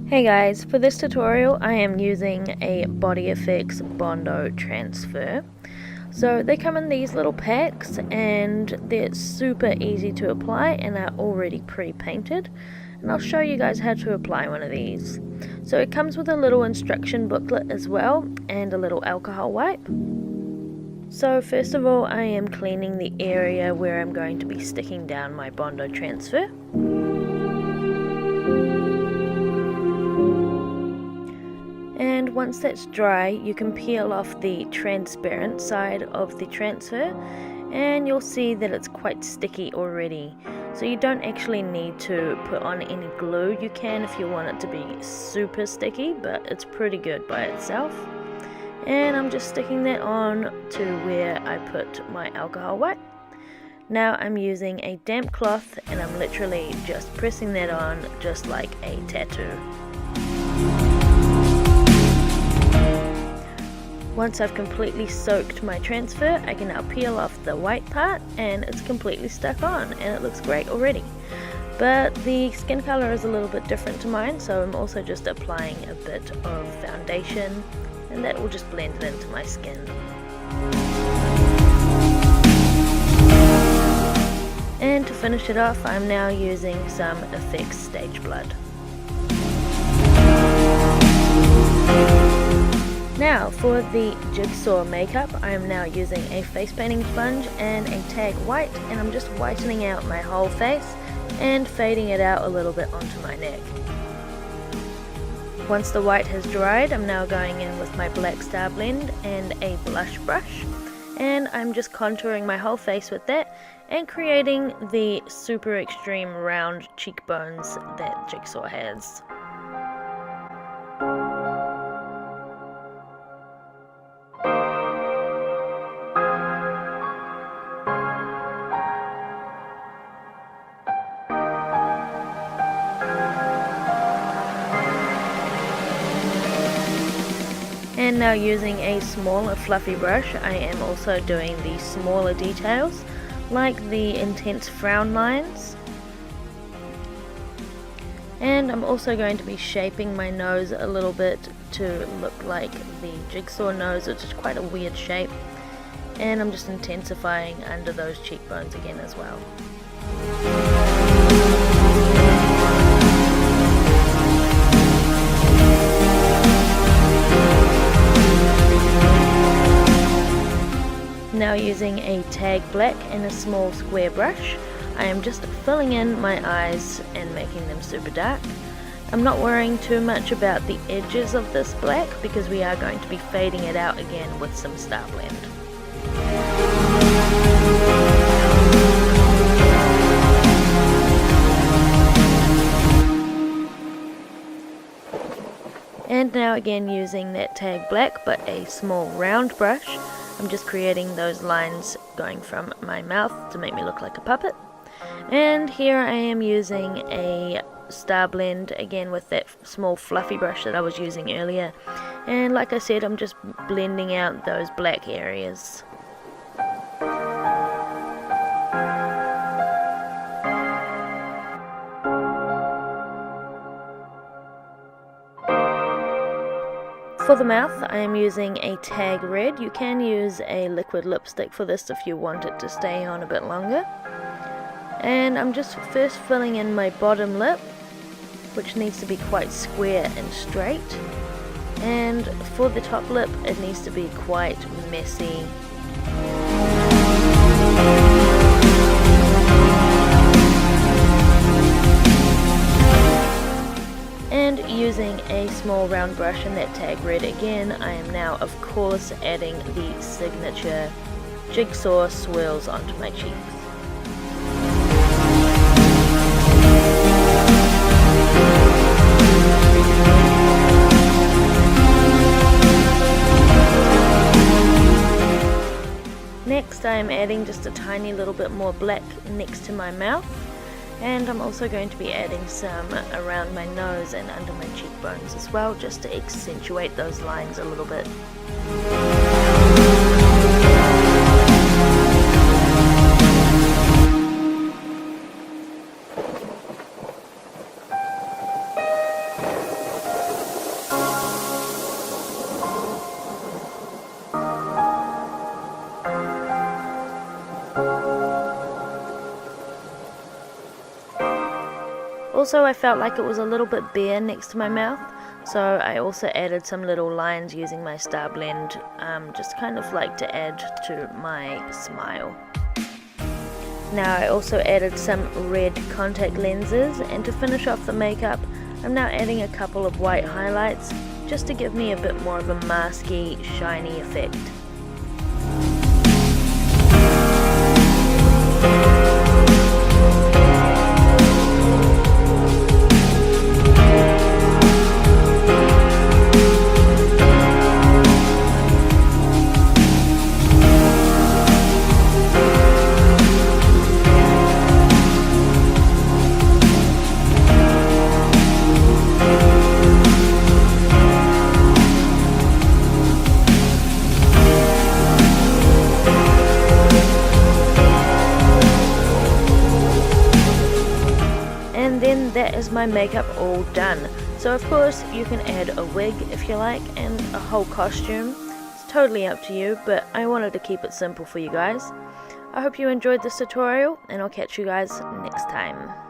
Hey guys, for this tutorial I am using a BODYFX Bondo Transfer. So they come in these little packs and they're super easy to apply and are already pre-painted. And I'll show you guys how to apply one of these. So it comes with a little instruction booklet as well and a little alcohol wipe. So first of all I am cleaning the area where I'm going to be sticking down my Bondo Transfer. And once that's dry, you can peel off the transparent side of the transfer and you'll see that it's quite sticky already. So you don't actually need to put on any glue. You can if you want it to be super sticky, but it's pretty good by itself. And I'm just sticking that on to where I put my alcohol wipe. Now I'm using a damp cloth and I'm literally just pressing that on just like a tattoo. Once I've completely soaked my transfer, I can now peel off the white part and it's completely stuck on and it looks great already. But the skin color is a little bit different to mine, so I'm also just applying a bit of foundation and that will just blend it into my skin. And to finish it off, I'm now using some FX Stage Blood. Now for the Jigsaw makeup, I am now using a face painting sponge and a tag white, and I'm just whitening out my whole face and fading it out a little bit onto my neck. Once the white has dried, I'm now going in with my black star blend and a blush brush, and I'm just contouring my whole face with that and creating the super extreme round cheekbones that Jigsaw has. And now using a smaller fluffy brush, I am also doing the smaller details, like the intense frown lines. And I'm also going to be shaping my nose a little bit to look like the Jigsaw nose, which is quite a weird shape. And I'm just intensifying under those cheekbones again as well. Now using a tag black and a small square brush, I am just filling in my eyes and making them super dark. I'm not worrying too much about the edges of this black because we are going to be fading it out again with some star blend. And now again using that tag black but a small round brush, I'm just creating those lines going from my mouth to make me look like a puppet. And here I am using a star blend again with that small fluffy brush that I was using earlier. And like I said, I'm just blending out those black areas. For the mouth, I am using a tag red. You can use a liquid lipstick for this if you want it to stay on a bit longer. And I'm just first filling in my bottom lip, which needs to be quite square and straight. And for the top lip, it needs to be quite messy. And using a small round brush and that tag red again, I am now of course adding the signature Jigsaw swirls onto my cheeks. Next I am adding just a tiny little bit more black next to my mouth. And I'm also going to be adding some around my nose and under my cheekbones as well, just to accentuate those lines a little bit. Also, I felt like it was a little bit bare next to my mouth, so I also added some little lines using my star blend, just kind of like to add to my smile. Now I also added some red contact lenses, and to finish off the makeup, I'm now adding a couple of white highlights just to give me a bit more of a masky, shiny effect. And then that is my makeup all done. So of course you can add a wig if you like, and a whole costume. It's totally up to you, but I wanted to keep it simple for you guys. I hope you enjoyed this tutorial, and I'll catch you guys next time.